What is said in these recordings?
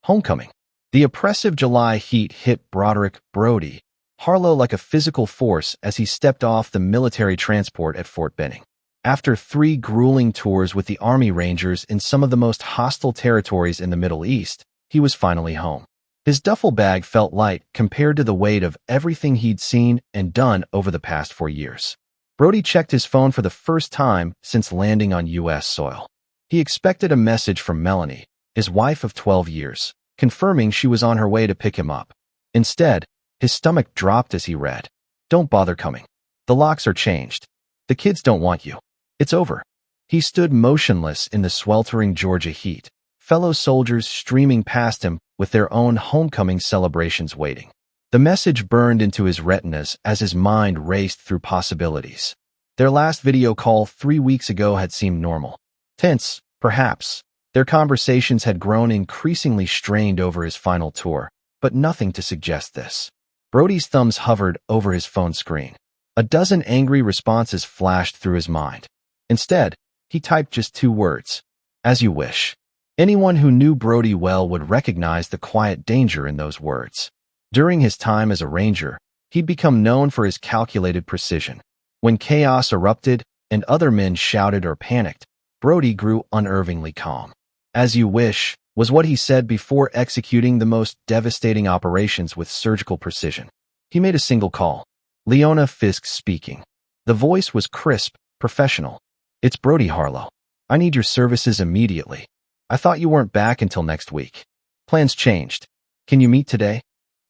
Homecoming. The oppressive July heat hit Broderick Brody Harlow like a physical force as he stepped off the military transport at Fort Benning. After 3 grueling tours with the Army Rangers in some of the most hostile territories in the Middle East, he was finally home. His duffel bag felt light compared to the weight of everything he'd seen and done over the past 4 years. Brody checked his phone for the first time since landing on U.S. soil. He expected a message from Melanie, his wife of 12 years, confirming she was on her way to pick him up. Instead, his stomach dropped as he read, "Don't bother coming. The locks are changed. The kids don't want you. It's over." He stood motionless in the sweltering Georgia heat, fellow soldiers streaming past him with their own homecoming celebrations waiting. The message burned into his retinas as his mind raced through possibilities. Their last video call 3 weeks ago had seemed normal. Tense, perhaps. Their conversations had grown increasingly strained over his final tour, but nothing to suggest this. Brody's thumbs hovered over his phone screen. A dozen angry responses flashed through his mind. Instead, he typed just 2 words, "As you wish." Anyone who knew Brody well would recognize the quiet danger in those words. During his time as a ranger, he'd become known for his calculated precision. When chaos erupted and other men shouted or panicked, Brody grew unervingly calm. "As you wish" was what he said before executing the most devastating operations with surgical precision. He made a single call. Leona Fisk speaking. The voice was crisp, professional. "It's Brody Harlow. I need your services immediately. I thought you weren't back until next week. Plans changed. Can you meet today?"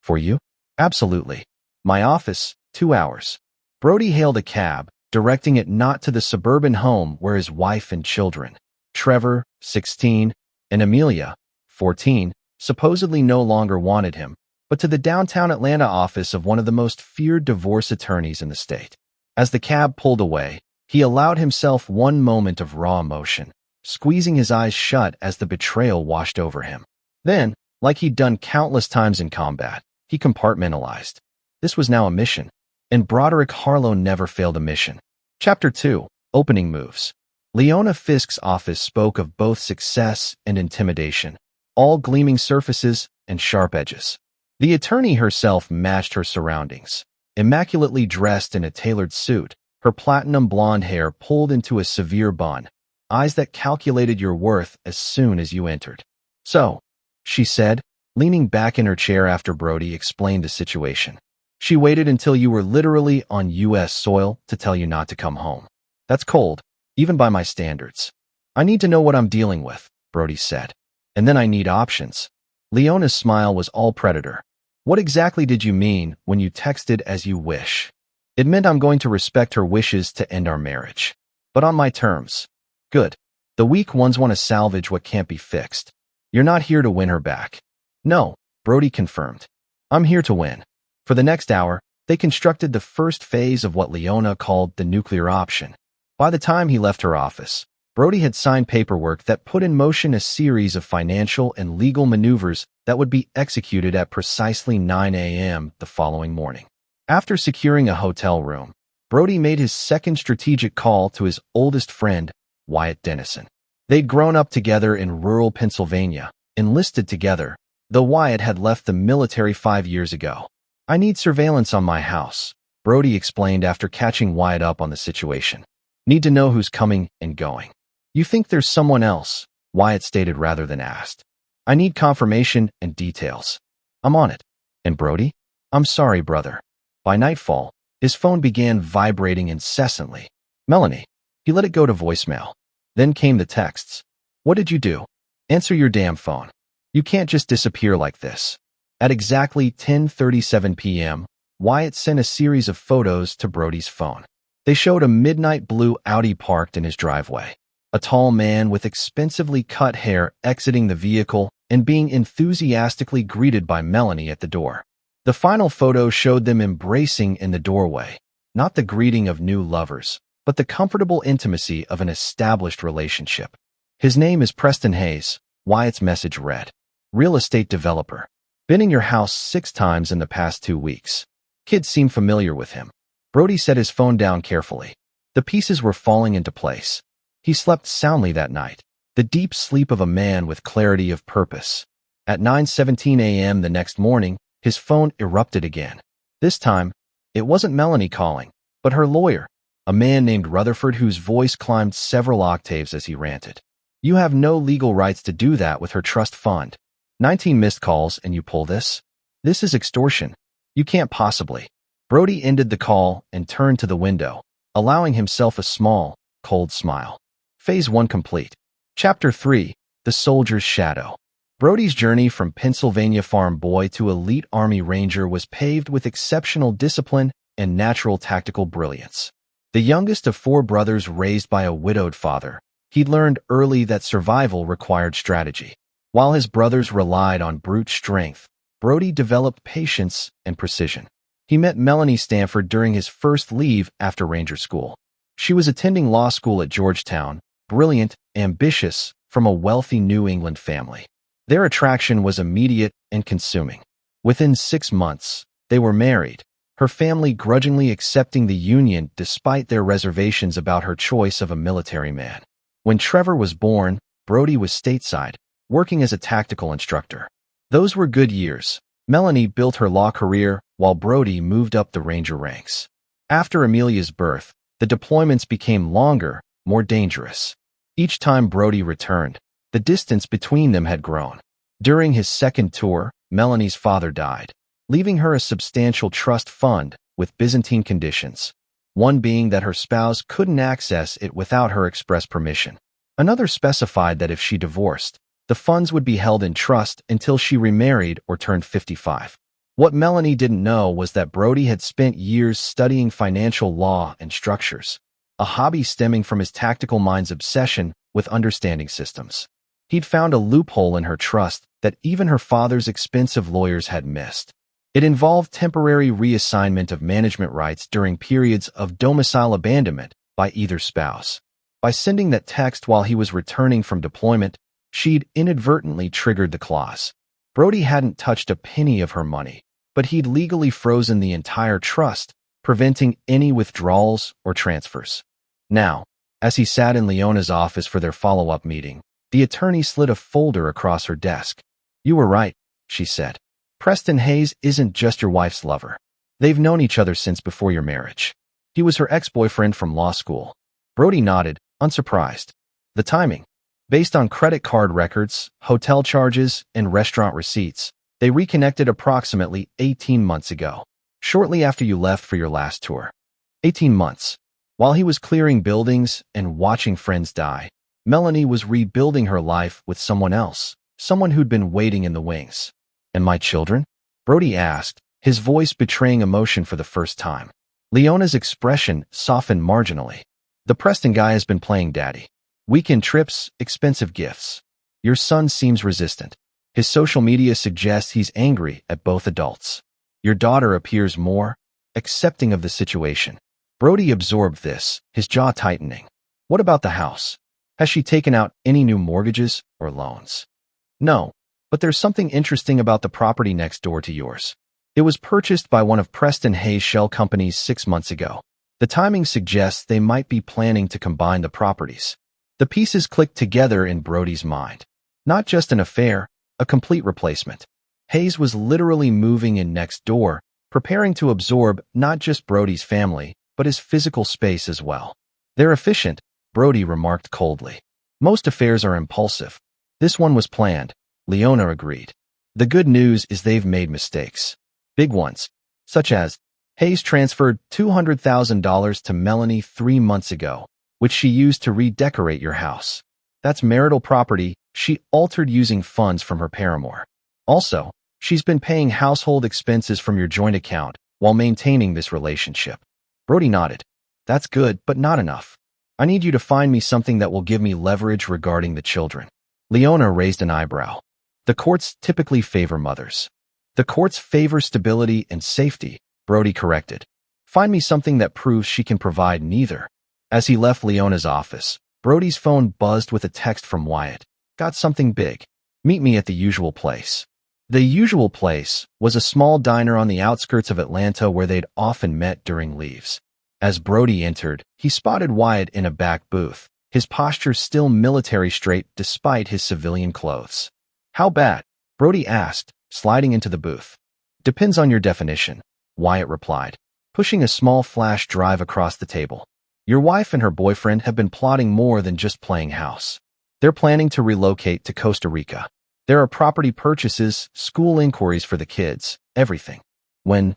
"For you?" "Absolutely. My office, 2 hours." Brody hailed a cab, directing it not to the suburban home where his wife and children, Trevor, 16, and Amelia, 14, supposedly no longer wanted him, but to the downtown Atlanta office of one of the most feared divorce attorneys in the state. As the cab pulled away, he allowed himself one moment of raw emotion, squeezing his eyes shut as the betrayal washed over him. Then, like he'd done countless times in combat, he compartmentalized. This was now a mission, and Broderick Harlow never failed a mission. Chapter 2. Opening Moves. Leona Fisk's office spoke of both success and intimidation, all gleaming surfaces and sharp edges. The attorney herself matched her surroundings, immaculately dressed in a tailored suit, her platinum blonde hair pulled into a severe bun, eyes that calculated your worth as soon as you entered. "So," she said, leaning back in her chair after Brody explained the situation. "She waited until you were literally on U.S. soil to tell you not to come home. That's cold, even by my standards. I need to know what I'm dealing with," Brody said. "And then I need options." Leona's smile was all predator. "What exactly did you mean when you texted 'as you wish'?" "It meant I'm going to respect her wishes to end our marriage. But on my terms." "Good. The weak ones want to salvage what can't be fixed. You're not here to win her back." "No," Brody confirmed. "I'm here to win." For the next hour, they constructed the first phase of what Leona called the nuclear option. By the time he left her office, Brody had signed paperwork that put in motion a series of financial and legal maneuvers that would be executed at precisely 9 a.m. the following morning. After securing a hotel room, Brody made his second strategic call to his oldest friend, Wyatt Dennison. They'd grown up together in rural Pennsylvania, enlisted together, though Wyatt had left the military 5 years ago. "I need surveillance on my house," Brody explained after catching Wyatt up on the situation. "Need to know who's coming and going." "You think there's someone else?" Wyatt stated rather than asked. "I need confirmation and details." "I'm on it." "And Brody?" "I'm sorry, brother." By nightfall, his phone began vibrating incessantly. "Melanie." He let it go to voicemail. Then came the texts. "What did you do? Answer your damn phone. You can't just disappear like this." At exactly 10:37 p.m., Wyatt sent a series of photos to Brody's phone. They showed a midnight blue Audi parked in his driveway, a tall man with expensively cut hair exiting the vehicle and being enthusiastically greeted by Melanie at the door. The final photo showed them embracing in the doorway, not the greeting of new lovers, but the comfortable intimacy of an established relationship. "His name is Preston Hayes," Wyatt's message read. "Real estate developer. Been in your house 6 times in the past 2 weeks. Kids seem familiar with him." Brody set his phone down carefully. The pieces were falling into place. He slept soundly that night, the deep sleep of a man with clarity of purpose. At 9:17 a.m. the next morning, his phone erupted again. This time, it wasn't Melanie calling, but her lawyer, a man named Rutherford whose voice climbed several octaves as he ranted. You have no legal rights to do that with her trust fund. 19 missed calls and you pull this? This is extortion. You can't possibly. Brody ended the call and turned to the window, allowing himself a small, cold smile. Phase 1 complete. Chapter 3, The Soldier's Shadow. Brody's journey from Pennsylvania farm boy to elite Army Ranger was paved with exceptional discipline and natural tactical brilliance. The youngest of 4 brothers raised by a widowed father, he'd learned early that survival required strategy. While his brothers relied on brute strength, Brody developed patience and precision. He met Melanie Stanford during his first leave after Ranger School. She was attending law school at Georgetown, brilliant, ambitious, from a wealthy New England family. Their attraction was immediate and consuming. Within 6 months, they were married, her family grudgingly accepting the union despite their reservations about her choice of a military man. When Trevor was born, Brody was stateside, working as a tactical instructor. Those were good years. Melanie built her law career while Brody moved up the Ranger ranks. After Amelia's birth, the deployments became longer, more dangerous. Each time Brody returned, the distance between them had grown. During his second tour, Melanie's father died, leaving her a substantial trust fund with Byzantine conditions, one being that her spouse couldn't access it without her express permission. Another specified that if she divorced, the funds would be held in trust until she remarried or turned 55. What Melanie didn't know was that Brody had spent years studying financial law and structures, a hobby stemming from his tactical mind's obsession with understanding systems. He'd found a loophole in her trust that even her father's expensive lawyers had missed. It involved temporary reassignment of management rights during periods of domicile abandonment by either spouse. By sending that text while he was returning from deployment, she'd inadvertently triggered the clause. Brody hadn't touched a penny of her money, but he'd legally frozen the entire trust, preventing any withdrawals or transfers. Now, as he sat in Leona's office for their follow-up meeting, the attorney slid a folder across her desk. You were right, she said. Preston Hayes isn't just your wife's lover. They've known each other since before your marriage. He was her ex-boyfriend from law school. Brody nodded, unsurprised. The timing. Based on credit card records, hotel charges, and restaurant receipts, they reconnected approximately 18 months ago, shortly after you left for your last tour. 18 months. While he was clearing buildings and watching friends die, Melanie was rebuilding her life with someone else, someone who'd been waiting in the wings. And my children? Brody asked, his voice betraying emotion for the first time. Leona's expression softened marginally. The Preston guy has been playing daddy. Weekend trips, expensive gifts. Your son seems resistant. His social media suggests he's angry at both adults. Your daughter appears more accepting of the situation. Brody absorbed this, his jaw tightening. What about the house? Has she taken out any new mortgages or loans? No, but there's something interesting about the property next door to yours. It was purchased by one of Preston Hayes' shell companies 6 months ago. The timing suggests they might be planning to combine the properties. The pieces clicked together in Brody's mind. Not just an affair, a complete replacement. Hayes was literally moving in next door, preparing to absorb not just Brody's family, but his physical space as well. They're efficient, Brody remarked coldly. Most affairs are impulsive. This one was planned, Leona agreed. The good news is they've made mistakes. Big ones, such as Hayes transferred $200,000 to Melanie 3 months ago, which she used to redecorate your house. That's marital property she altered using funds from her paramour. Also, she's been paying household expenses from your joint account while maintaining this relationship. Brody nodded. That's good, but not enough. I need you to find me something that will give me leverage regarding the children. Leona raised an eyebrow. The courts typically favor mothers. The courts favor stability and safety, Brody corrected. Find me something that proves she can provide neither. As he left Leona's office, Brody's phone buzzed with a text from Wyatt. Got something big. Meet me at the usual place. The usual place was a small diner on the outskirts of Atlanta where they'd often met during leaves. As Brody entered, he spotted Wyatt in a back booth, his posture still military straight despite his civilian clothes. How bad? Brody asked, sliding into the booth. Depends on your definition, Wyatt replied, pushing a small flash drive across the table. Your wife and her boyfriend have been plotting more than just playing house. They're planning to relocate to Costa Rica. There are property purchases, school inquiries for the kids, everything. When?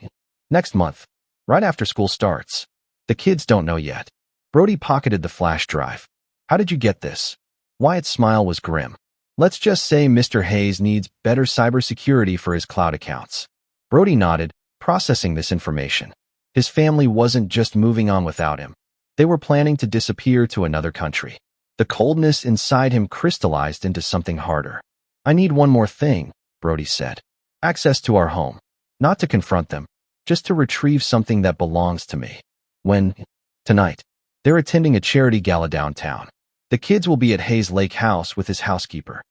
Next month, right after school starts. The kids don't know yet. Brody pocketed the flash drive. How did you get this? Wyatt's smile was grim. Let's just say Mr. Hayes needs better cybersecurity for his cloud accounts. Brody nodded, processing this information. His family wasn't just moving on without him. They were planning to disappear to another country. The coldness inside him crystallized into something harder. I need one more thing, Brody said. Access to our home. Not to confront them, just to retrieve something that belongs to me. When? Tonight. They're attending a charity gala downtown. The kids will be at Hayes Lake House with his housekeeper.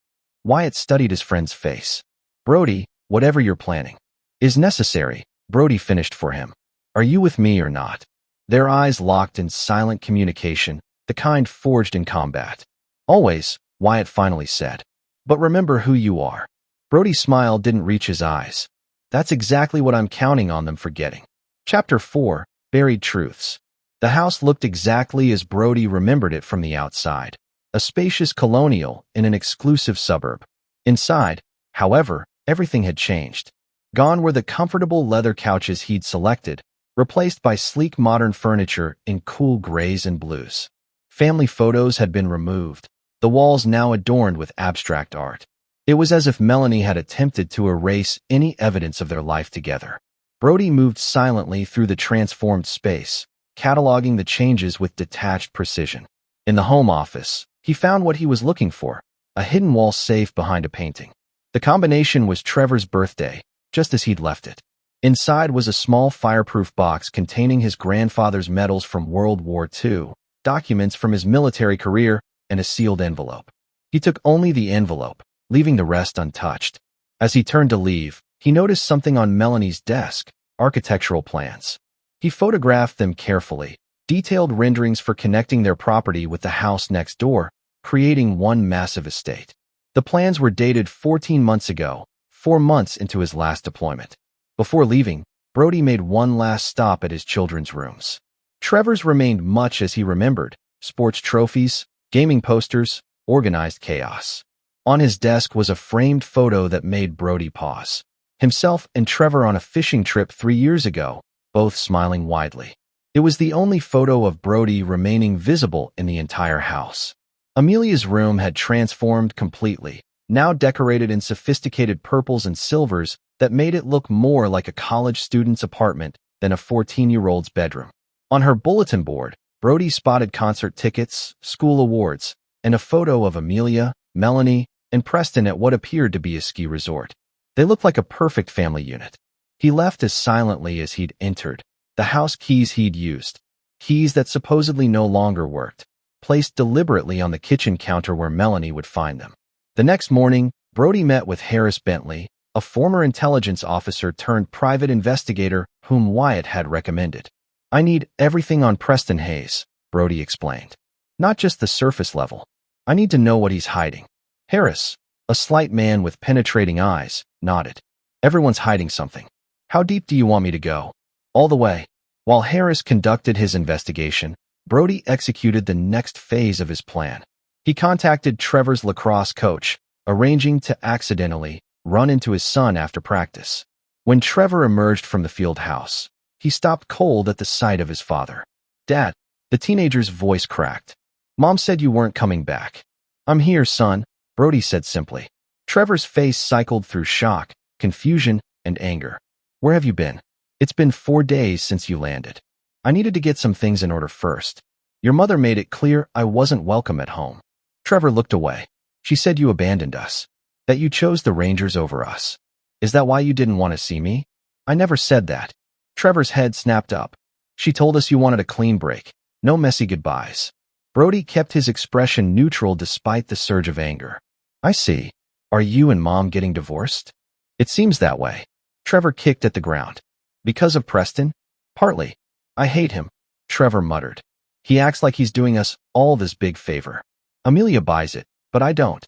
Wyatt studied his friend's face. Brody, whatever you're planning is necessary, Brody finished for him. Are you with me or not? Their eyes locked in silent communication, the kind forged in combat. Always, Wyatt finally said. But remember who you are. Brody's smile didn't reach his eyes. That's exactly what I'm counting on them forgetting. Chapter 4, Buried Truths. The house looked exactly as Brody remembered it from the outside. A spacious colonial in an exclusive suburb. Inside, however, everything had changed. Gone were the comfortable leather couches he'd selected, replaced by sleek modern furniture in cool grays and blues. Family photos had been removed, the walls now adorned with abstract art. It was as if Melanie had attempted to erase any evidence of their life together. Brody moved silently through the transformed space, cataloging the changes with detached precision. In the home office, he found what he was looking for, a hidden wall safe behind a painting. The combination was Trevor's birthday, just as he'd left it. Inside was a small fireproof box containing his grandfather's medals from World War II, documents from his military career, and a sealed envelope. He took only the envelope, leaving the rest untouched. As he turned to leave, he noticed something on Melanie's desk, architectural plans. He photographed them carefully, detailed renderings for connecting their property with the house next door, creating one massive estate. The plans were dated 14 months ago, 4 months into his last deployment. Before leaving, Brody made one last stop at his children's rooms. Trevor's remained much as he remembered: sports trophies, gaming posters, organized chaos. On his desk was a framed photo that made Brody pause. Himself and Trevor on a fishing trip 3 years ago, both smiling widely. It was the only photo of Brody remaining visible in the entire house. Amelia's room had transformed completely, now decorated in sophisticated purples and silvers that made it look more like a college student's apartment than a 14-year-old's bedroom. On her bulletin board, Brody spotted concert tickets, school awards, and a photo of Amelia, Melanie, and Preston at what appeared to be a ski resort. They looked like a perfect family unit. He left as silently as he'd entered, the house keys he'd used, keys that supposedly no longer worked, placed deliberately on the kitchen counter where Melanie would find them. The next morning, Brody met with Harris Bentley, a former intelligence officer turned private investigator whom Wyatt had recommended. I need everything on Preston Hayes, Brody explained. Not just the surface level. I need to know what he's hiding. Harris, a slight man with penetrating eyes, nodded. Everyone's hiding something. How deep do you want me to go? All the way. While Harris conducted his investigation, Brody executed the next phase of his plan. He contacted Trevor's lacrosse coach, arranging to accidentally run into his son after practice. When Trevor emerged from the field house, he stopped cold at the sight of his father. Dad, the teenager's voice cracked. Mom said you weren't coming back. I'm here, son, Brody said simply. Trevor's face cycled through shock, confusion, and anger. Where have you been? It's been 4 days since you landed. I needed to get some things in order first. Your mother made it clear I wasn't welcome at home. Trevor looked away. She said you abandoned us, that you chose the Rangers over us. Is that why you didn't want to see me? I never said that. Trevor's head snapped up. She told us you wanted a clean break, no messy goodbyes. Brody kept his expression neutral despite the surge of anger. I see. Are you and Mom getting divorced? It seems that way. Trevor kicked at the ground. Because of Preston? Partly. I hate him, Trevor muttered. He acts like he's doing us all this big favor. Amelia buys it, but I don't.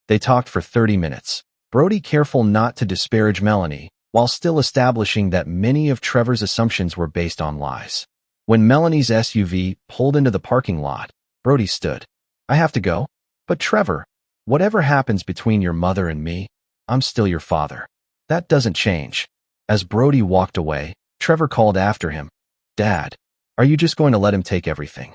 They talked for 30 minutes. Brody, careful not to disparage Melanie, while still establishing that many of Trevor's assumptions were based on lies. When Melanie's SUV pulled into the parking lot, Brody stood. I have to go. But Trevor, whatever happens between your mother and me, I'm still your father. That doesn't change. As Brody walked away, Trevor called after him. Dad, are you just going to let him take everything?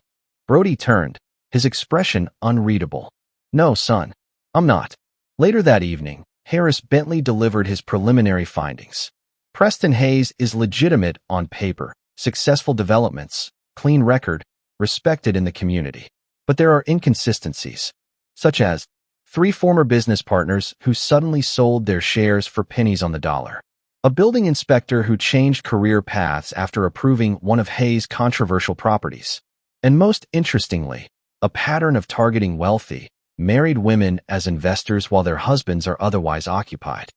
Brody turned, his expression unreadable. No, son, I'm not. Later that evening, Harris Bentley delivered his preliminary findings. Preston Hayes is legitimate on paper, successful developments, clean record, respected in the community. But there are inconsistencies, such as 3 former business partners who suddenly sold their shares for pennies on the dollar, a building inspector who changed career paths after approving one of Hayes' controversial properties, and most interestingly, a pattern of targeting wealthy, married women as investors while their husbands are otherwise occupied.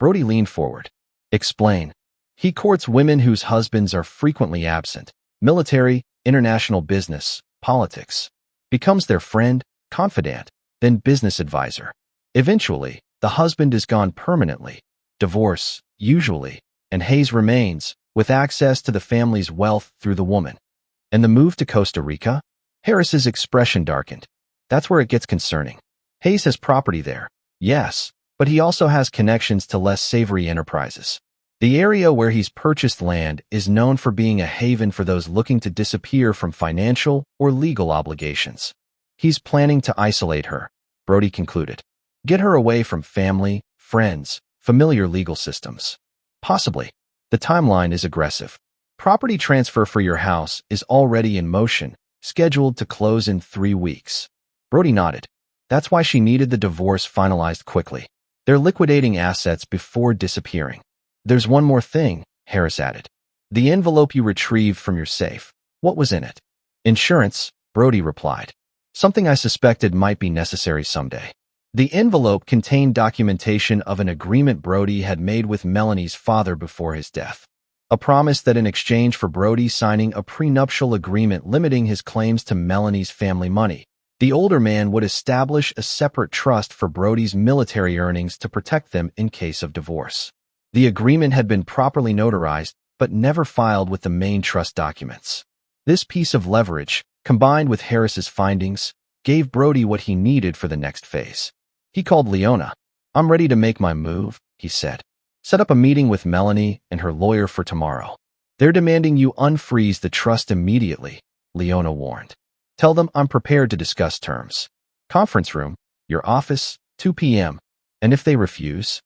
Brody leaned forward. Explain. He courts women whose husbands are frequently absent. Military, international business, politics. Becomes their friend, confidant, then business advisor. Eventually, the husband is gone permanently. Divorce, usually, and Hayes remains, with access to the family's wealth through the woman. And the move to Costa Rica? Harris's expression darkened. That's where it gets concerning. Hayes has property there, yes, but he also has connections to less savory enterprises. The area where he's purchased land is known for being a haven for those looking to disappear from financial or legal obligations. He's planning to isolate her, Brody concluded. Get her away from family, friends, familiar legal systems. Possibly. The timeline is aggressive. Property transfer for your house is already in motion, scheduled to close in 3 weeks. Brody nodded. That's why she needed the divorce finalized quickly. They're liquidating assets before disappearing. There's one more thing, Harris added. The envelope you retrieved from your safe. What was in it? Insurance, Brody replied. Something I suspected might be necessary someday. The envelope contained documentation of an agreement Brody had made with Melanie's father before his death. A promise that in exchange for Brody signing a prenuptial agreement limiting his claims to Melanie's family money, the older man would establish a separate trust for Brody's military earnings to protect them in case of divorce. The agreement had been properly notarized, but never filed with the main trust documents. This piece of leverage, combined with Harris's findings, gave Brody what he needed for the next phase. He called Leona. I'm ready to make my move, he said. Set up a meeting with Melanie and her lawyer for tomorrow. They're demanding you unfreeze the trust immediately, Leona warned. Tell them I'm prepared to discuss terms. Conference room, your office, 2 p.m. And if they refuse?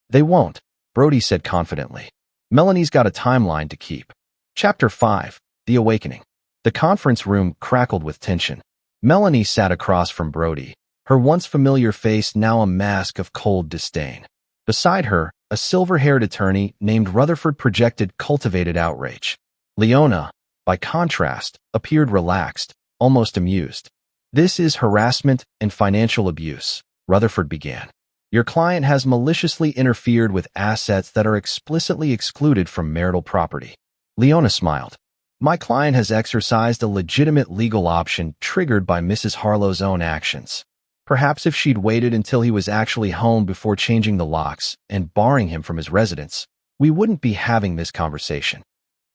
They won't, Brody said confidently. Melanie's got a timeline to keep. Chapter 5, The Awakening. The conference room crackled with tension. Melanie sat across from Brody, her once familiar face now a mask of cold disdain. Beside her, a silver-haired attorney named Rutherford projected cultivated outrage. Leona, by contrast, appeared relaxed, almost amused. This is harassment and financial abuse, Rutherford began. Your client has maliciously interfered with assets that are explicitly excluded from marital property. Leona smiled. My client has exercised a legitimate legal option triggered by Mrs. Harlow's own actions. Perhaps if she'd waited until he was actually home before changing the locks and barring him from his residence, we wouldn't be having this conversation.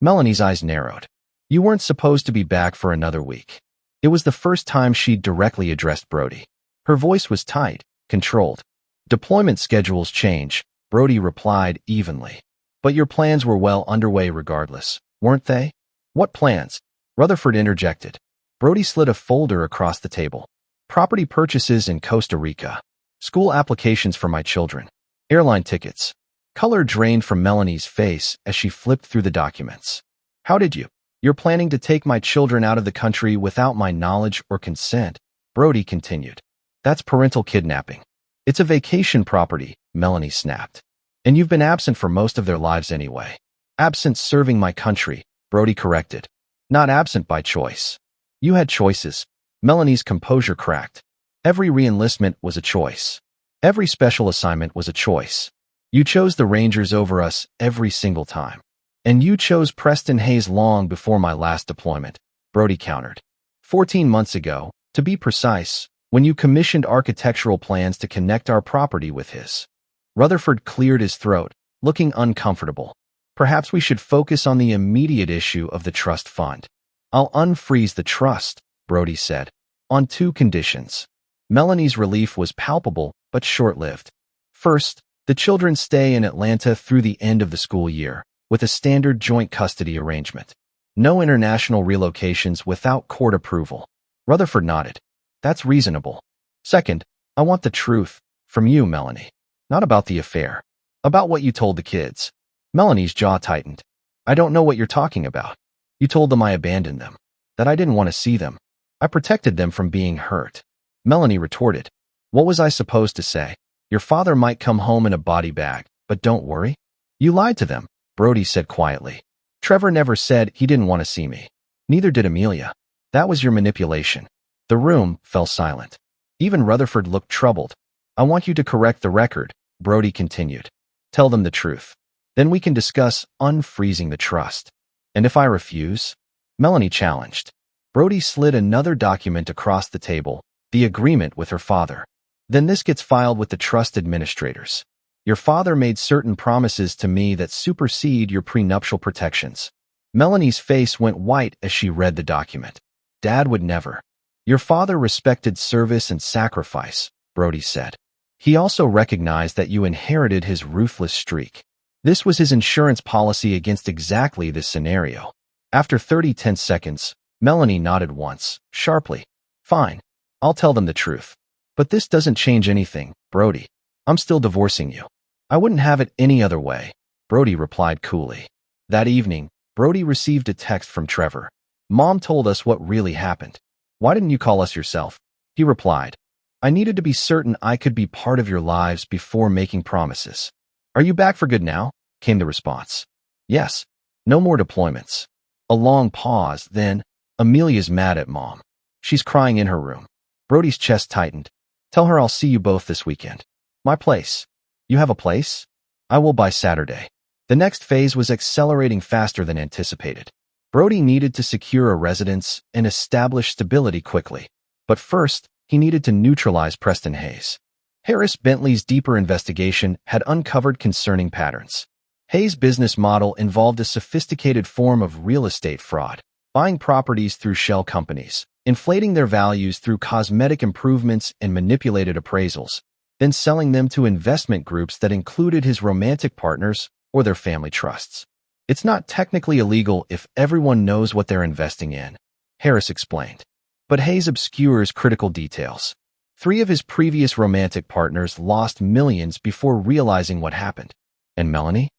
Melanie's eyes narrowed. You weren't supposed to be back for another week. It was the first time she'd directly addressed Brody. Her voice was tight, controlled. Deployment schedules change, Brody replied evenly. But your plans were well underway regardless, weren't they? What plans? Rutherford interjected. Brody slid a folder across the table. Property purchases in Costa Rica. School applications for my children. Airline tickets. Color drained from Melanie's face as she flipped through the documents. How did you? You're planning to take my children out of the country without my knowledge or consent, Brody continued. That's parental kidnapping. It's a vacation property, Melanie snapped. And you've been absent for most of their lives anyway. Absent serving my country, Brody corrected. Not absent by choice. You had choices. Melanie's composure cracked. Every re-enlistment was a choice. Every special assignment was a choice. You chose the Rangers over us every single time. And you chose Preston Hayes long before my last deployment, Brody countered. 14 months ago, to be precise, when you commissioned architectural plans to connect our property with his. Rutherford cleared his throat, looking uncomfortable. Perhaps we should focus on the immediate issue of the trust fund. I'll unfreeze the trust, Brody said, on 2 conditions. Melanie's relief was palpable but short-lived. First, the children stay in Atlanta through the end of the school year, with a standard joint custody arrangement. No international relocations without court approval. Rutherford nodded. That's reasonable. Second, I want the truth, from you, Melanie. Not about the affair. About what you told the kids. Melanie's jaw tightened. I don't know what you're talking about. You told them I abandoned them. That I didn't want to see them. I protected them from being hurt. Melanie retorted. What was I supposed to say? Your father might come home in a body bag, but don't worry. You lied to them, Brody said quietly. Trevor never said he didn't want to see me. Neither did Amelia. That was your manipulation. The room fell silent. Even Rutherford looked troubled. I want you to correct the record, Brody continued. Tell them the truth. Then we can discuss unfreezing the trust. And if I refuse? Melanie challenged. Brody slid another document across the table, the agreement with her father. Then this gets filed with the trust administrators. Your father made certain promises to me that supersede your prenuptial protections. Melanie's face went white as she read the document. Dad would never. Your father respected service and sacrifice, Brody said. He also recognized that you inherited his ruthless streak. This was his insurance policy against exactly this scenario. After 30 tense seconds, Melanie nodded once, sharply. Fine. I'll tell them the truth. But this doesn't change anything, Brody. I'm still divorcing you. I wouldn't have it any other way, Brody replied coolly. That evening, Brody received a text from Trevor. Mom told us what really happened. Why didn't you call us yourself? He replied. I needed to be certain I could be part of your lives before making promises. Are you back for good now? Came the response. Yes. No more deployments. A long pause, then, Amelia's mad at Mom. She's crying in her room. Brody's chest tightened. Tell her I'll see you both this weekend. My place. You have a place? I will by Saturday. The next phase was accelerating faster than anticipated. Brody needed to secure a residence and establish stability quickly. But first, he needed to neutralize Preston Hayes. Harris Bentley's deeper investigation had uncovered concerning patterns. Hayes' business model involved a sophisticated form of real estate fraud, buying properties through shell companies, inflating their values through cosmetic improvements and manipulated appraisals, then selling them to investment groups that included his romantic partners or their family trusts. It's not technically illegal if everyone knows what they're investing in, Harris explained. But Hayes obscures critical details. 3 of his previous romantic partners lost millions before realizing what happened. And Melanie?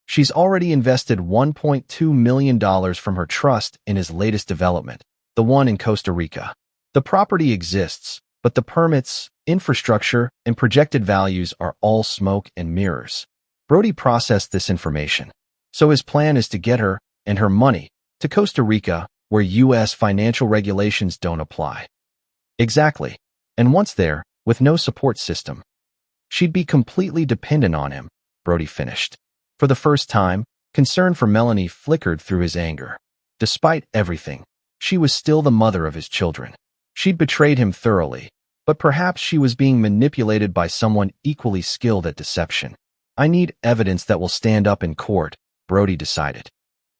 She's already invested $1.2 million from her trust in his latest development, the one in Costa Rica. The property exists, but the permits, infrastructure, and projected values are all smoke and mirrors. Brody processed this information. So his plan is to get her and her money to Costa Rica, where U.S. financial regulations don't apply. Exactly. And once there, with no support system, she'd be completely dependent on him, Brody finished. For the first time, concern for Melanie flickered through his anger. Despite everything, she was still the mother of his children. She'd betrayed him thoroughly, but perhaps she was being manipulated by someone equally skilled at deception. I need evidence that will stand up in court, Brody decided.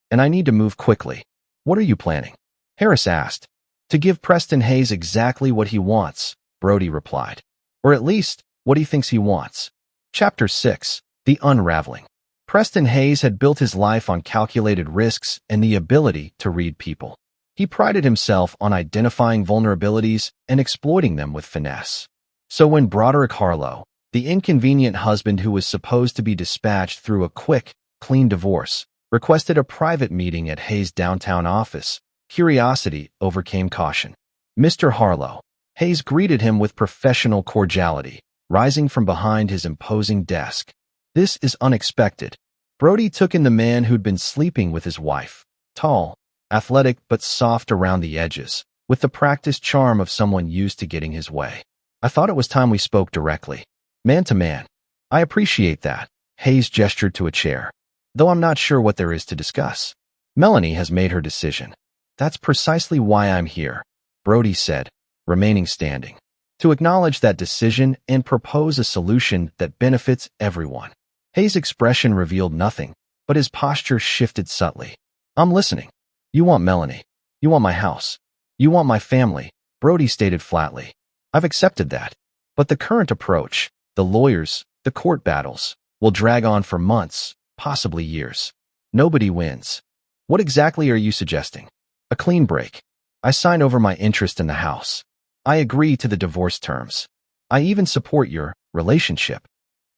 And I need to move quickly. What are you planning? Harris asked. To give Preston Hayes exactly what he wants, Brody replied. Or at least, what he thinks he wants. Chapter 6. The Unraveling. Preston Hayes had built his life on calculated risks and the ability to read people. He prided himself on identifying vulnerabilities and exploiting them with finesse. So when Broderick Harlow, the inconvenient husband who was supposed to be dispatched through a quick, clean divorce, requested a private meeting at Hayes' downtown office, curiosity overcame caution. Mr. Harlow. Hayes greeted him with professional cordiality, rising from behind his imposing desk. This is unexpected. Brody took in the man who'd been sleeping with his wife. Tall, athletic but soft around the edges, with the practiced charm of someone used to getting his way. I thought it was time we spoke directly. Man to man. I appreciate that. Hayes gestured to a chair. Though I'm not sure what there is to discuss. Melanie has made her decision. That's precisely why I'm here, Brody said, remaining standing. to acknowledge that decision and propose a solution that benefits everyone. Hayes' expression revealed nothing, but his posture shifted subtly. I'm listening. You want Melanie. You want my house. You want my family, Brody stated flatly. I've accepted that. But the current approach, the lawyers, the court battles, will drag on for months, possibly years. Nobody wins. What exactly are you suggesting? A clean break. I sign over my interest in the house. I agree to the divorce terms. I even support your relationship.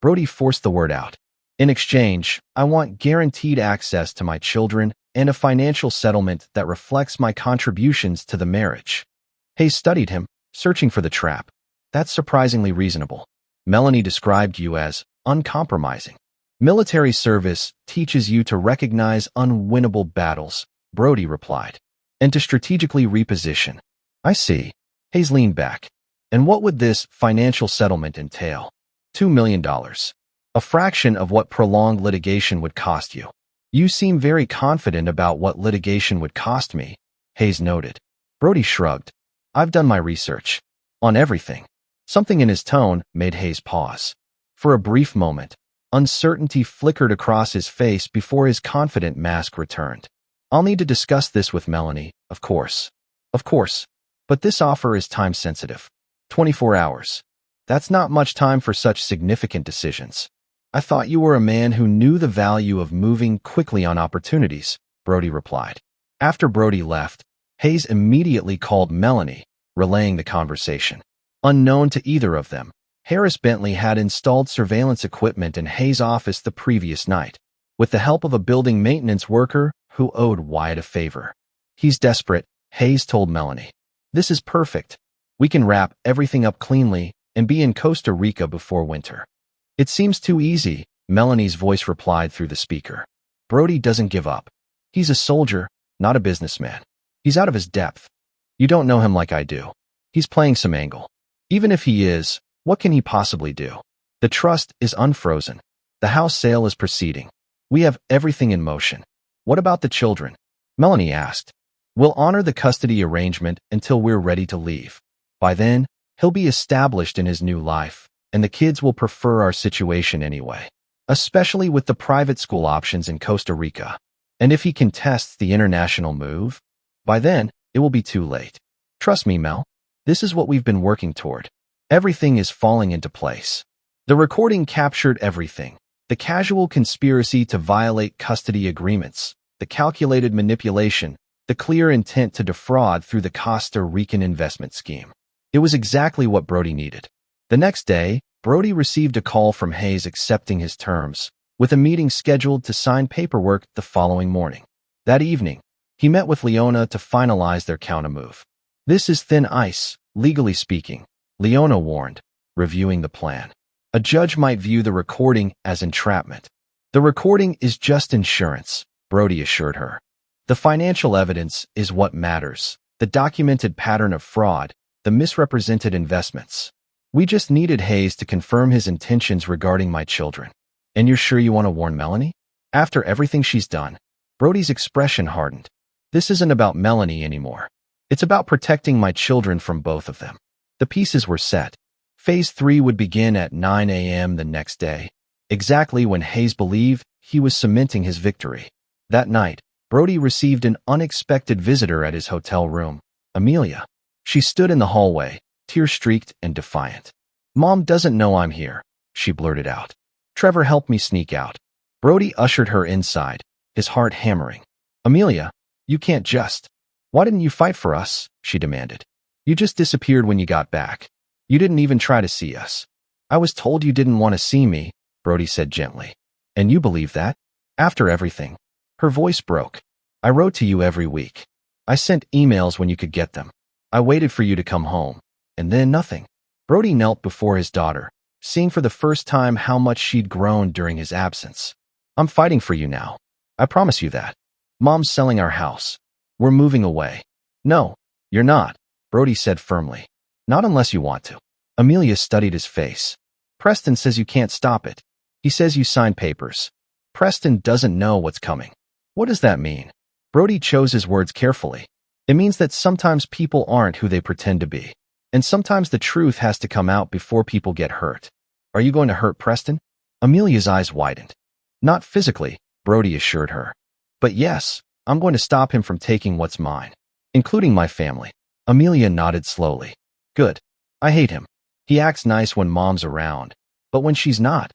Brody forced the word out. In exchange, I want guaranteed access to my children and a financial settlement that reflects my contributions to the marriage. Hayes studied him, searching for the trap. That's surprisingly reasonable. Melanie described you as uncompromising. Military service teaches you to recognize unwinnable battles, Brody replied, and to strategically reposition. I see. Hayes leaned back. And what would this financial settlement entail? $2 million. A fraction of what prolonged litigation would cost you. You seem very confident about what litigation would cost me, Hayes noted. Brody shrugged. I've done my research. On everything. Something in his tone made Hayes pause. For a brief moment, uncertainty flickered across his face before his confident mask returned. I'll need to discuss this with Melanie, of course. Of course. But this offer is time-sensitive. 24 hours. That's not much time for such significant decisions. I thought you were a man who knew the value of moving quickly on opportunities, Brody replied. After Brody left, Hayes immediately called Melanie, relaying the conversation. Unknown to either of them, Harris Bentley had installed surveillance equipment in Hayes' office the previous night, with the help of a building maintenance worker who owed Wyatt a favor. He's desperate, Hayes told Melanie. This is perfect. We can wrap everything up cleanly and be in Costa Rica before winter. It seems too easy, Melanie's voice replied through the speaker. Brody doesn't give up. He's a soldier, not a businessman. He's out of his depth. You don't know him like I do. He's playing some angle. Even if he is, what can he possibly do? The trust is unfrozen. The house sale is proceeding. We have everything in motion. What about the children? Melanie asked. We'll honor the custody arrangement until we're ready to leave. By then, he'll be established in his new life, and the kids will prefer our situation anyway, especially with the private school options in Costa Rica. And if he contests the international move, by then, it will be too late. Trust me, Mel. This is what we've been working toward. Everything is falling into place. The recording captured everything. The casual conspiracy to violate custody agreements, the calculated manipulation, the clear intent to defraud through the Costa Rican investment scheme. It was exactly what Brody needed. The next day, Brody received a call from Hayes accepting his terms, with a meeting scheduled to sign paperwork the following morning. That evening, he met with Leona to finalize their countermove. This is thin ice, legally speaking, Leona warned, reviewing the plan. A judge might view the recording as entrapment. The recording is just insurance, Brody assured her. The financial evidence is what matters, the documented pattern of fraud, the misrepresented investments. We just needed Hayes to confirm his intentions regarding my children. And you're sure you want to warn Melanie? After everything she's done, Brody's expression hardened. This isn't about Melanie anymore. It's about protecting my children from both of them. The pieces were set. Phase 3 would begin at 9 a.m. the next day, exactly when Hayes believed he was cementing his victory. That night, Brody received an unexpected visitor at his hotel room, Amelia. She stood in the hallway, tear-streaked and defiant. Mom doesn't know I'm here, she blurted out. Trevor helped me sneak out. Brody ushered her inside, his heart hammering. Amelia, you can't just. Why didn't you fight for us? She demanded. You just disappeared when you got back. You didn't even try to see us. I was told you didn't want to see me, Brody said gently. And you believe that? After everything. Her voice broke. I wrote to you every week. I sent emails when you could get them. I waited for you to come home. And then nothing. Brody knelt before his daughter, seeing for the first time how much she'd grown during his absence. I'm fighting for you now. I promise you that. Mom's selling our house. We're moving away. No, you're not, Brody said firmly. Not unless you want to. Amelia studied his face. Preston says you can't stop it. He says you signed papers. Preston doesn't know what's coming. What does that mean? Brody chose his words carefully. It means that sometimes people aren't who they pretend to be. And sometimes the truth has to come out before people get hurt. Are you going to hurt Preston? Amelia's eyes widened. Not physically, Brody assured her. But yes, I'm going to stop him from taking what's mine, including my family. Amelia nodded slowly. Good. I hate him. He acts nice when Mom's around, but when she's not,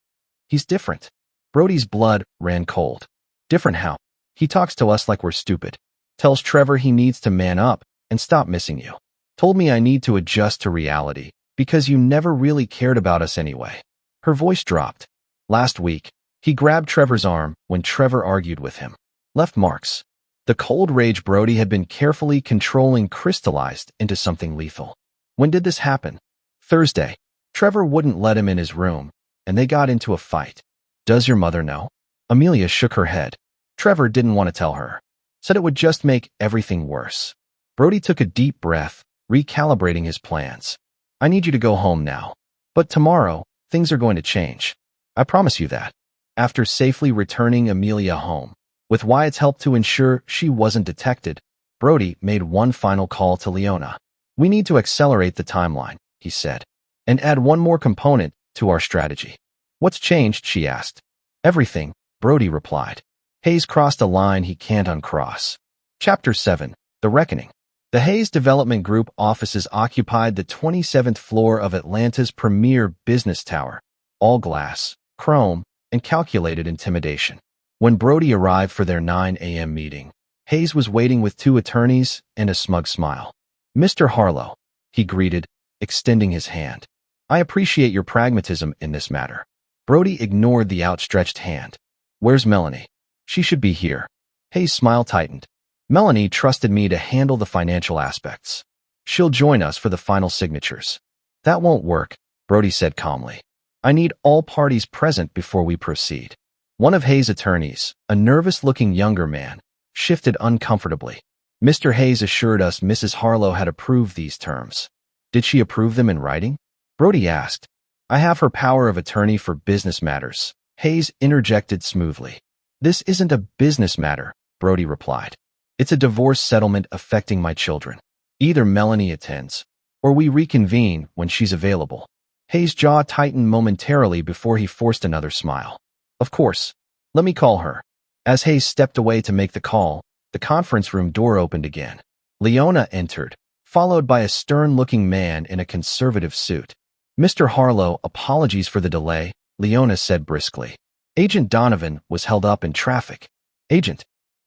he's different. Brody's blood ran cold. Different how? He talks to us like we're stupid. Tells Trevor he needs to man up and stop missing you. Told me I need to adjust to reality because you never really cared about us anyway. Her voice dropped. Last week, he grabbed Trevor's arm when Trevor argued with him. Left marks. The cold rage Brody had been carefully controlling crystallized into something lethal. When did this happen? Thursday. Trevor wouldn't let him in his room, and they got into a fight. Does your mother know? Amelia shook her head. Trevor didn't want to tell her. Said it would just make everything worse. Brody took a deep breath, recalibrating his plans. I need you to go home now. But tomorrow, things are going to change. I promise you that. After safely returning Amelia home, with Wyatt's help to ensure she wasn't detected, Brody made one final call to Leona. We need to accelerate the timeline, he said, and add one more component to our strategy. What's changed? She asked. Everything, Brody replied. Hayes crossed a line he can't uncross. Chapter 7. The Reckoning. The Hayes Development Group offices occupied the 27th floor of Atlanta's premier business tower. All glass, chrome, and calculated intimidation. When Brody arrived for their 9 a.m. meeting, Hayes was waiting with 2 attorneys and a smug smile. Mr. Harlow, he greeted, extending his hand. I appreciate your pragmatism in this matter. Brody ignored the outstretched hand. Where's Melanie? She should be here. Hayes' smile tightened. Melanie trusted me to handle the financial aspects. She'll join us for the final signatures. That won't work, Brody said calmly. I need all parties present before we proceed. One of Hayes' attorneys, a nervous-looking younger man, shifted uncomfortably. Mr. Hayes assured us Mrs. Harlow had approved these terms. Did she approve them in writing? Brody asked. I have her power of attorney for business matters. Hayes interjected smoothly. This isn't a business matter, Brody replied. It's a divorce settlement affecting my children. Either Melanie attends, or we reconvene when she's available. Hayes' jaw tightened momentarily before he forced another smile. Of course. Let me call her. As Hayes stepped away to make the call, the conference room door opened again. Leona entered, followed by a stern-looking man in a conservative suit. Mr. Harlow, apologies for the delay, Leona said briskly. Agent Donovan was held up in traffic. Agent.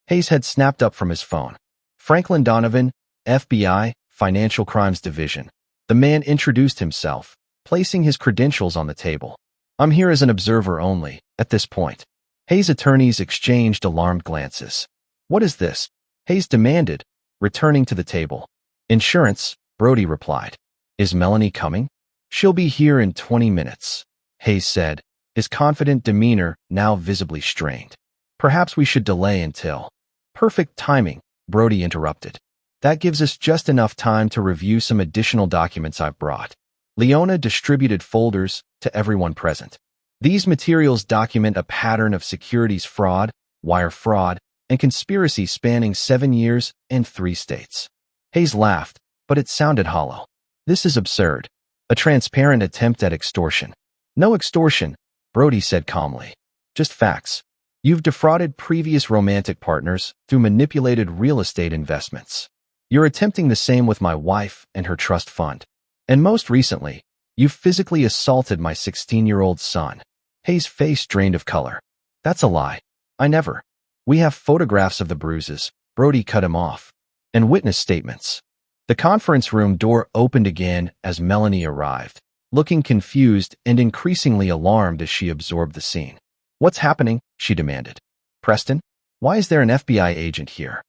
Hayes had snapped up from his phone. Franklin Donovan, FBI, Financial Crimes Division. The man introduced himself, placing his credentials on the table. I'm here as an observer only, at this point. Hayes' attorneys exchanged alarmed glances. What is this? Hayes demanded, returning to the table. Insurance, Brody replied. Is Melanie coming? She'll be here in 20 minutes, Hayes said, his confident demeanor now visibly strained. Perhaps we should delay until... Perfect timing, Brody interrupted. That gives us just enough time to review some additional documents I've brought. Leona distributed folders to everyone present. These materials document a pattern of securities fraud, wire fraud, and conspiracy spanning 7 years and 3 states. Hayes laughed, but it sounded hollow. This is absurd. A transparent attempt at extortion. No extortion, Brody said calmly. Just facts. You've defrauded previous romantic partners through manipulated real estate investments. You're attempting the same with my wife and her trust fund. And most recently, you've physically assaulted my 16-year-old son. Hayes' face drained of color. That's a lie. I never. We have photographs of the bruises, Brody cut him off, and witness statements. The conference room door opened again as Melanie arrived, looking confused and increasingly alarmed as she absorbed the scene. What's happening? She demanded. Preston, why is there an FBI agent here?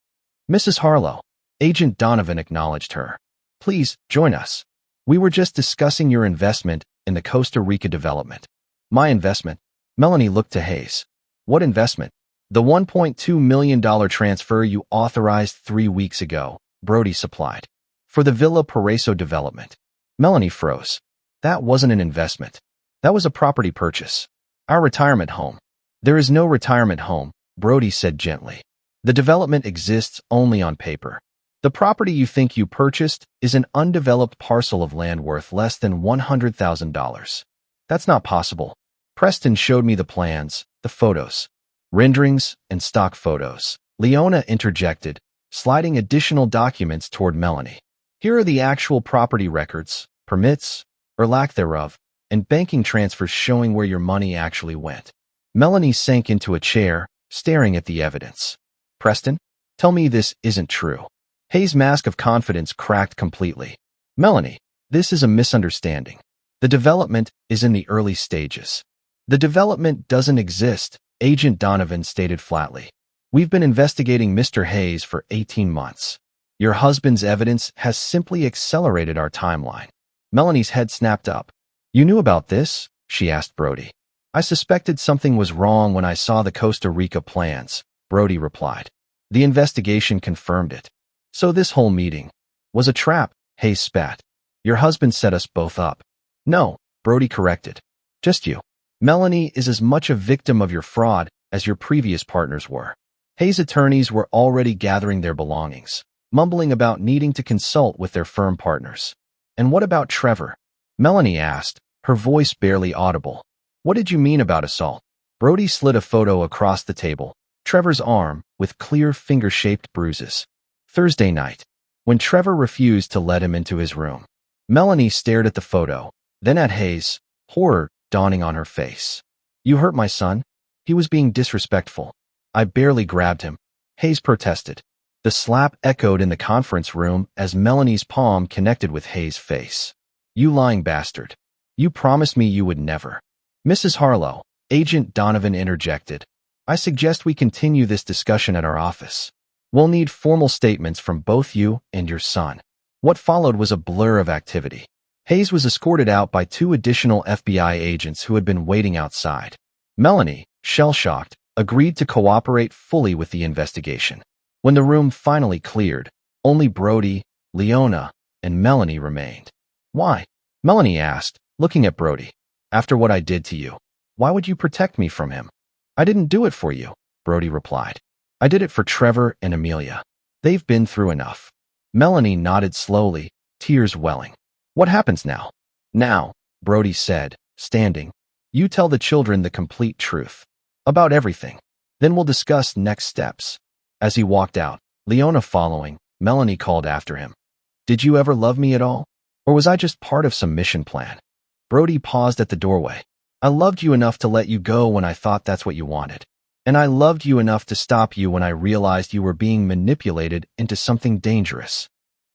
Mrs. Harlow. Agent Donovan acknowledged her. Please, join us. We were just discussing your investment in the Costa Rica development. My investment? Melanie looked to Hayes. What investment? The $1.2 million transfer you authorized 3 weeks ago, Brody supplied. For the Villa Paraiso development. Melanie froze. That wasn't an investment. That was a property purchase. Our retirement home. There is no retirement home, Brody said gently. The development exists only on paper. The property you think you purchased is an undeveloped parcel of land worth less than $100,000. That's not possible. Preston showed me the plans, the photos, renderings, and stock photos. Leona interjected, sliding additional documents toward Melanie. Here are the actual property records, permits, or lack thereof, and banking transfers showing where your money actually went. Melanie sank into a chair, staring at the evidence. Preston, tell me this isn't true. Hayes' mask of confidence cracked completely. Melanie, this is a misunderstanding. The development is in the early stages. The development doesn't exist, Agent Donovan stated flatly. We've been investigating Mr. Hayes for 18 months. Your husband's evidence has simply accelerated our timeline. Melanie's head snapped up. You knew about this? She asked Brody. I suspected something was wrong when I saw the Costa Rica plans, Brody replied. The investigation confirmed it. So this whole meeting was a trap, Hayes spat. Your husband set us both up. No, Brody corrected. Just you. Melanie is as much a victim of your fraud as your previous partners were. Hayes' attorneys were already gathering their belongings, mumbling about needing to consult with their firm partners. And what about Trevor? Melanie asked, her voice barely audible. What did you mean about assault? Brody slid a photo across the table, Trevor's arm, with clear finger-shaped bruises. Thursday night, when Trevor refused to let him into his room. Melanie stared at the photo, then at Hayes, horror dawning on her face. You hurt my son? He was being disrespectful. I barely grabbed him. Hayes protested. The slap echoed in the conference room as Melanie's palm connected with Hayes' face. You lying bastard. You promised me you would never. Mrs. Harlow, Agent Donovan interjected. I suggest we continue this discussion at our office. We'll need formal statements from both you and your son. What followed was a blur of activity. Hayes was escorted out by 2 additional FBI agents who had been waiting outside. Melanie, shell-shocked, agreed to cooperate fully with the investigation. When the room finally cleared, only Brody, Leona, and Melanie remained. Why? Melanie asked, looking at Brody. After what I did to you, why would you protect me from him? I didn't do it for you, Brody replied. I did it for Trevor and Amelia. They've been through enough. Melanie nodded slowly, tears welling. What happens now? Now, Brody said, standing. You tell the children the complete truth. About everything. Then we'll discuss next steps. As he walked out, Leona following, Melanie called after him. Did you ever love me at all? Or was I just part of some mission plan? Brody paused at the doorway. I loved you enough to let you go when I thought that's what you wanted. And I loved you enough to stop you when I realized you were being manipulated into something dangerous.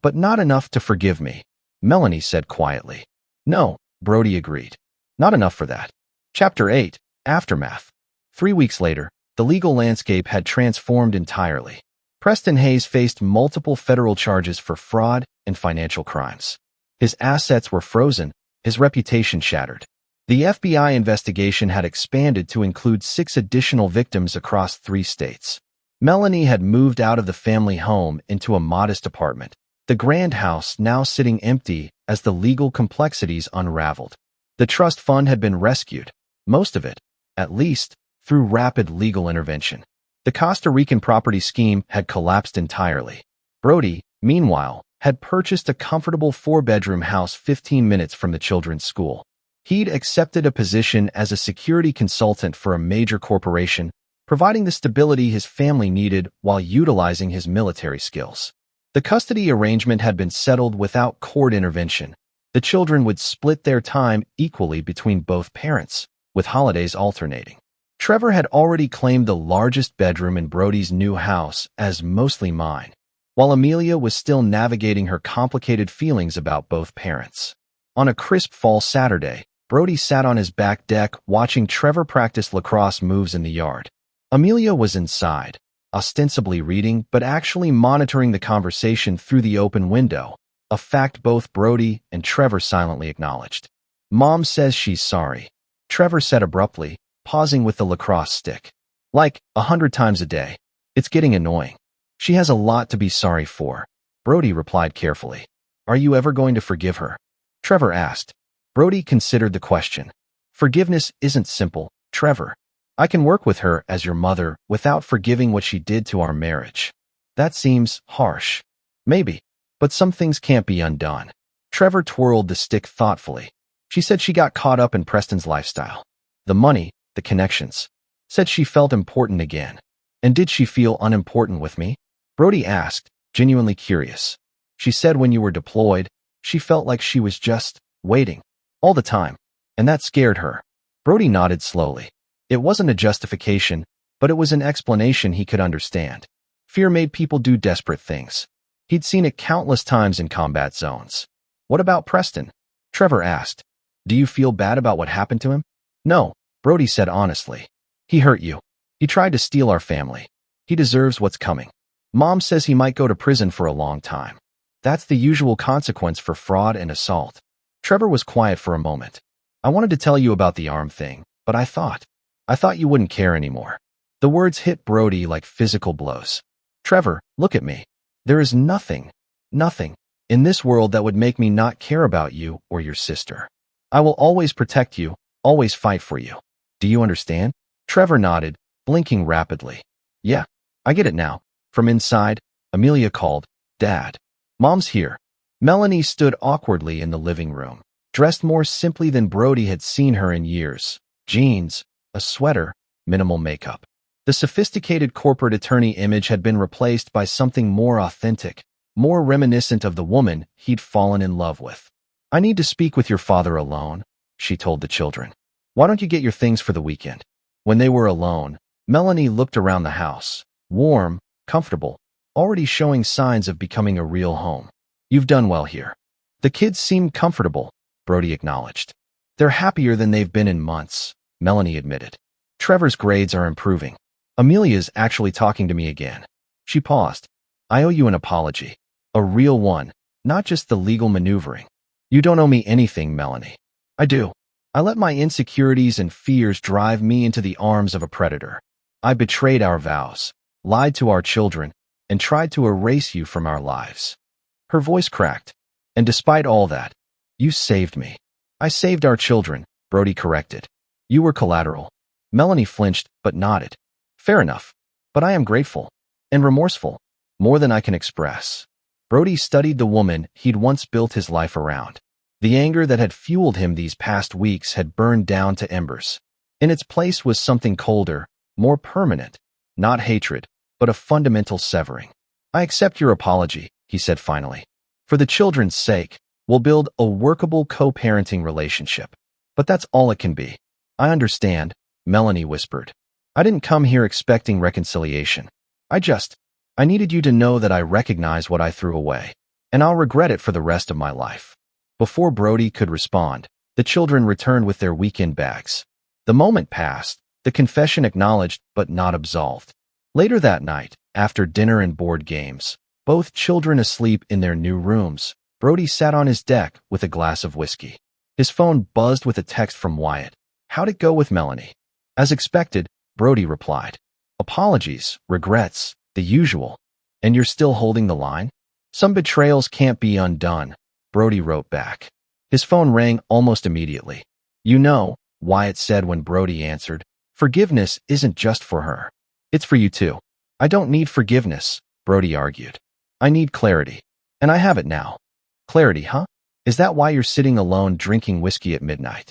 But not enough to forgive me, Melanie said quietly. No, Brody agreed. Not enough for that. Chapter 8, Aftermath. 3 weeks later, the legal landscape had transformed entirely. Preston Hayes faced multiple federal charges for fraud and financial crimes. His assets were frozen, his reputation shattered. The FBI investigation had expanded to include 6 additional victims across 3 states. Melanie had moved out of the family home into a modest apartment, the grand house now sitting empty as the legal complexities unraveled. The trust fund had been rescued, most of it, at least, through rapid legal intervention. The Costa Rican property scheme had collapsed entirely. Brody, meanwhile, had purchased a comfortable 4-bedroom house 15 minutes from the children's school. He'd accepted a position as a security consultant for a major corporation, providing the stability his family needed while utilizing his military skills. The custody arrangement had been settled without court intervention. The children would split their time equally between both parents, with holidays alternating. Trevor had already claimed the largest bedroom in Brody's new house as mostly mine, while Amelia was still navigating her complicated feelings about both parents. On a crisp fall Saturday, Brody sat on his back deck watching Trevor practice lacrosse moves in the yard. Amelia was inside, ostensibly reading but actually monitoring the conversation through the open window, a fact both Brody and Trevor silently acknowledged. Mom says she's sorry, Trevor said abruptly, pausing with the lacrosse stick. Like 100 times a day. It's getting annoying. She has a lot to be sorry for, Brody replied carefully. Are you ever going to forgive her? Trevor asked. Brody considered the question. Forgiveness isn't simple, Trevor. I can work with her as your mother without forgiving what she did to our marriage. That seems harsh. Maybe. But some things can't be undone. Trevor twirled the stick thoughtfully. She said she got caught up in Preston's lifestyle. The money, the connections. Said she felt important again. And did she feel unimportant with me? Brody asked, genuinely curious. She said when you were deployed, she felt like she was just waiting. All the time. And that scared her. Brody nodded slowly. It wasn't a justification, but it was an explanation he could understand. Fear made people do desperate things. He'd seen it countless times in combat zones. What about Preston? Trevor asked. Do you feel bad about what happened to him? No, Brody said honestly. He hurt you. He tried to steal our family. He deserves what's coming. Mom says he might go to prison for a long time. That's the usual consequence for fraud and assault. Trevor was quiet for a moment. I wanted to tell you about the arm thing, but I thought you wouldn't care anymore. The words hit Brody like physical blows. Trevor, look at me. There is nothing in this world that would make me not care about you or your sister. I will always protect you, always fight for you. Do you understand? Trevor nodded, blinking rapidly. Yeah, I get it now. From inside, Amelia called, Dad. Mom's here. Melanie stood awkwardly in the living room, dressed more simply than Brody had seen her in years. Jeans, a sweater, minimal makeup. The sophisticated corporate attorney image had been replaced by something more authentic, more reminiscent of the woman he'd fallen in love with. I need to speak with your father alone, she told the children. Why don't you get your things for the weekend? When they were alone, Melanie looked around the house, warm, comfortable, already showing signs of becoming a real home. You've done well here. The kids seem comfortable, Brody acknowledged. They're happier than they've been in months, Melanie admitted. Trevor's grades are improving. Amelia's actually talking to me again. She paused. I owe you an apology. A real one, not just the legal maneuvering. You don't owe me anything, Melanie. I do. I let my insecurities and fears drive me into the arms of a predator. I betrayed our vows, lied to our children, and tried to erase you from our lives. Her voice cracked. And despite all that, you saved me. I saved our children, Brody corrected. You were collateral. Melanie flinched, but nodded. Fair enough. But I am grateful. And remorseful. More than I can express. Brody studied the woman he'd once built his life around. The anger that had fueled him these past weeks had burned down to embers. In its place was something colder, more permanent. Not hatred, but a fundamental severing. I accept your apology, he said finally. For the children's sake, we'll build a workable co-parenting relationship. But that's all it can be. I understand, Melanie whispered. I didn't come here expecting reconciliation. I needed you to know that I recognize what I threw away, and I'll regret it for the rest of my life. Before Brody could respond, the children returned with their weekend bags. The moment passed, the confession acknowledged but not absolved. Later that night, after dinner and board games, both children asleep in their new rooms, Brody sat on his deck with a glass of whiskey. His phone buzzed with a text from Wyatt. How'd it go with Melanie? As expected, Brody replied. Apologies, regrets, the usual. And you're still holding the line? Some betrayals can't be undone, Brody wrote back. His phone rang almost immediately. You know, Wyatt said when Brody answered, forgiveness isn't just for her. It's for you too. I don't need forgiveness, Brody argued. I need clarity. And I have it now. Clarity, huh? Is that why you're sitting alone drinking whiskey at midnight?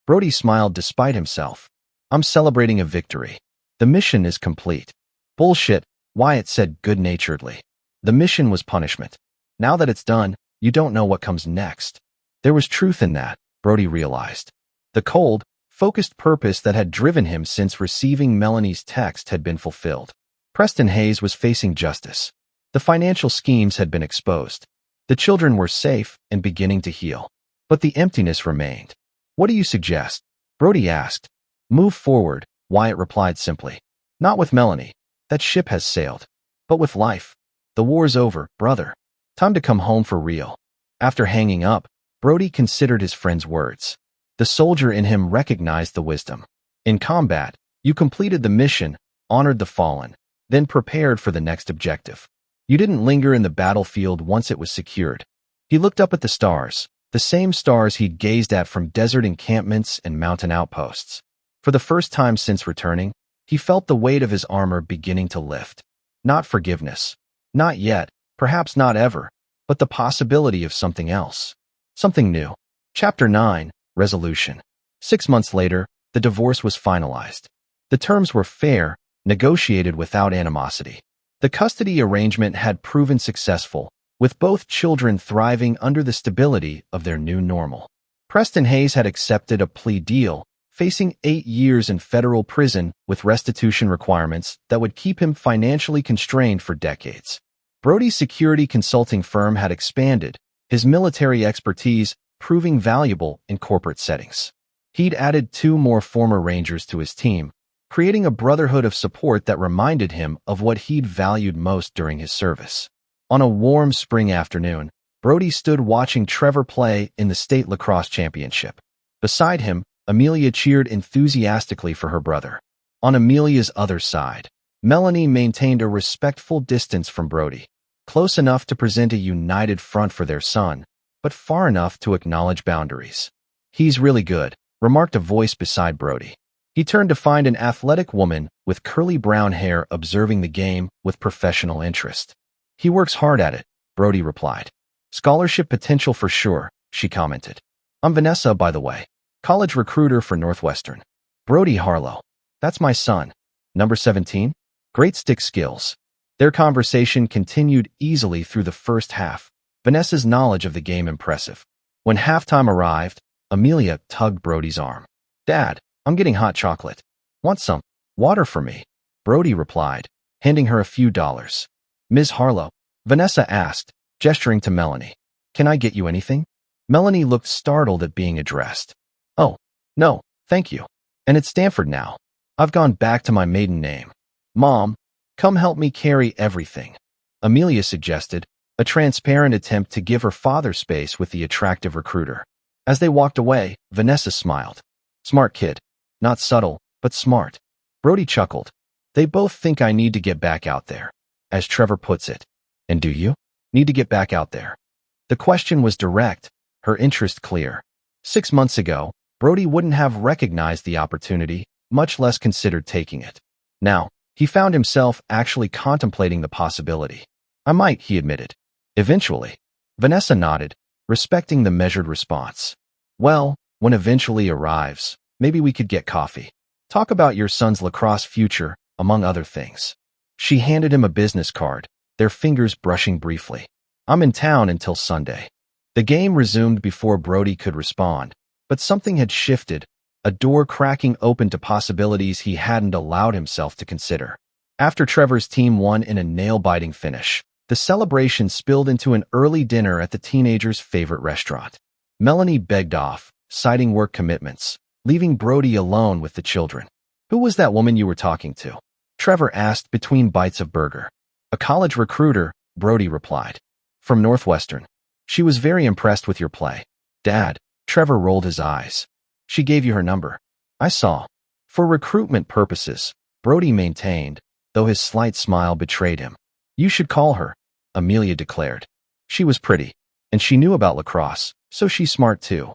Brody smiled despite himself. I'm celebrating a victory. The mission is complete. Bullshit, Wyatt said good-naturedly. The mission was punishment. Now that it's done, you don't know what comes next. There was truth in that, Brody realized. The cold, focused purpose that had driven him since receiving Melanie's text had been fulfilled. Preston Hayes was facing justice. The financial schemes had been exposed. The children were safe and beginning to heal. But the emptiness remained. What do you suggest? Brody asked. Move forward, Wyatt replied simply. Not with Melanie. That ship has sailed. But with life. The war's over, brother. Time to come home for real. After hanging up, Brody considered his friend's words. The soldier in him recognized the wisdom. In combat, you completed the mission, honored the fallen, then prepared for the next objective. You didn't linger in the battlefield once it was secured. He looked up at the stars, the same stars he'd gazed at from desert encampments and mountain outposts. For the first time since returning, he felt the weight of his armor beginning to lift. Not forgiveness. Not yet, Perhaps not ever, but the possibility of something else. Something new. Chapter 9, Resolution. 6 months later, the divorce was finalized. The terms were fair, negotiated without animosity. The custody arrangement had proven successful, with both children thriving under the stability of their new normal. Preston Hayes had accepted a plea deal, facing 8 years in federal prison with restitution requirements that would keep him financially constrained for decades. Brody's security consulting firm had expanded, his military expertise proving valuable in corporate settings. He'd added 2 more former Rangers to his team, creating a brotherhood of support that reminded him of what he'd valued most during his service. On a warm spring afternoon, Brody stood watching Trevor play in the state lacrosse championship. Beside him, Amelia cheered enthusiastically for her brother. On Amelia's other side, Melanie maintained a respectful distance from Brody, close enough to present a united front for their son, but far enough to acknowledge boundaries. "He's really good," remarked a voice beside Brody. He turned to find an athletic woman with curly brown hair observing the game with professional interest. "He works hard at it," Brody replied. "Scholarship potential for sure," she commented. "I'm Vanessa, by the way, college recruiter for Northwestern. Brody Harlow. That's my son. Number 17? Great stick skills." Their conversation continued easily through the first half, Vanessa's knowledge of the game impressive. When halftime arrived, Amelia tugged Brody's arm. "Dad, I'm getting hot chocolate. Want some? Water for me?" Brody replied, handing her a few dollars. "Ms. Harlow," Vanessa asked, gesturing to Melanie. "Can I get you anything?" Melanie looked startled at being addressed. "Oh, no, thank you. And it's Stanford now. I've gone back to my maiden name. Mom, come help me carry everything," Amelia suggested, a transparent attempt to give her father space with the attractive recruiter. As they walked away, Vanessa smiled. "Smart kid. Not subtle, but smart." Brody chuckled. "They both think I need to get back out there, as Trevor puts it." "And do you need to get back out there?" The question was direct, her interest clear. 6 months ago, Brody wouldn't have recognized the opportunity, much less considered taking it. Now, he found himself actually contemplating the possibility. "I might," he admitted. "Eventually." Vanessa nodded, respecting the measured response. "Well, when eventually arrives, maybe we could get coffee. Talk about your son's lacrosse future, among other things." She handed him a business card, their fingers brushing briefly. "I'm in town until Sunday." The game resumed before Brody could respond, but something had shifted, a door cracking open to possibilities he hadn't allowed himself to consider. After Trevor's team won in a nail-biting finish, the celebration spilled into an early dinner at the teenager's favorite restaurant. Melanie begged off, citing work commitments, leaving Brody alone with the children. "Who was that woman you were talking to?" Trevor asked between bites of burger. "A college recruiter," Brody replied. "From Northwestern. She was very impressed with your play." "Dad," Trevor rolled his eyes. "She gave you her number." "I saw." For recruitment purposes, Brody maintained, though his slight smile betrayed him. "You should call her," Amelia declared. "She was pretty, and she knew about lacrosse, so she's smart too."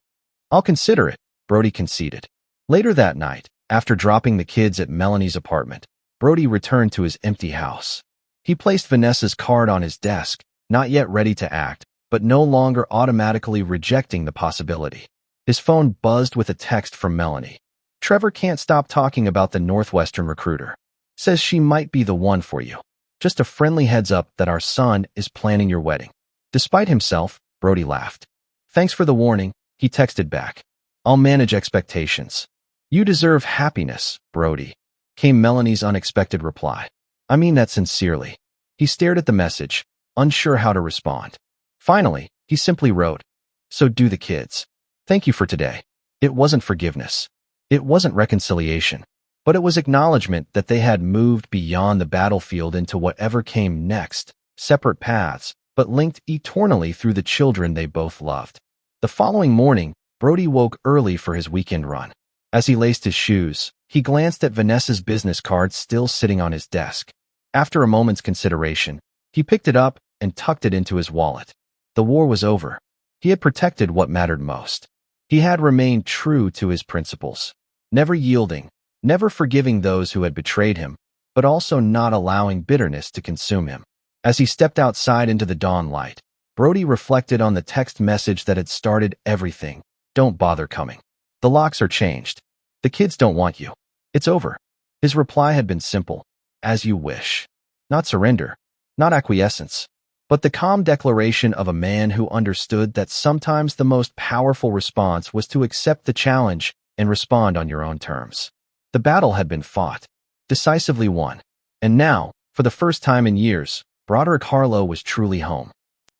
"I'll consider it," Brody conceded. Later that night, after dropping the kids at Melanie's apartment, Brody returned to his empty house. He placed Vanessa's card on his desk, not yet ready to act, but no longer automatically rejecting the possibility. His phone buzzed with a text from Melanie. "Trevor can't stop talking about the Northwestern recruiter. Says she might be the one for you. Just a friendly heads up that our son is planning your wedding." Despite himself, Brody laughed. "Thanks for the warning," he texted back. "I'll manage expectations." "You deserve happiness, Brody," came Melanie's unexpected reply. "I mean that sincerely." He stared at the message, unsure how to respond. Finally, he simply wrote, "So do the kids. Thank you for today." It wasn't forgiveness. It wasn't reconciliation. But it was acknowledgement that they had moved beyond the battlefield into whatever came next, separate paths, but linked eternally through the children they both loved. The following morning, Brody woke early for his weekend run. As he laced his shoes, he glanced at Vanessa's business card still sitting on his desk. After a moment's consideration, he picked it up and tucked it into his wallet. The war was over. He had protected what mattered most. He had remained true to his principles, never yielding, never forgiving those who had betrayed him, but also not allowing bitterness to consume him. As he stepped outside into the dawn light, Brody reflected on the text message that had started everything. Don't bother coming. The locks are changed. The kids don't want you. It's over. His reply had been simple. As you wish. Not surrender. Not acquiescence. But the calm declaration of a man who understood that sometimes the most powerful response was to accept the challenge and respond on your own terms. The battle had been fought, decisively won. And now, for the first time in years, Broderick Harlow was truly home.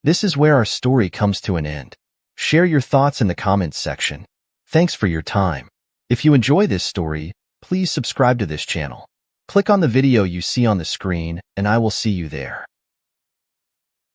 This is where our story comes to an end. Share your thoughts in the comments section. Thanks for your time. If you enjoy this story, please subscribe to this channel. Click on the video you see on the screen, and I will see you there.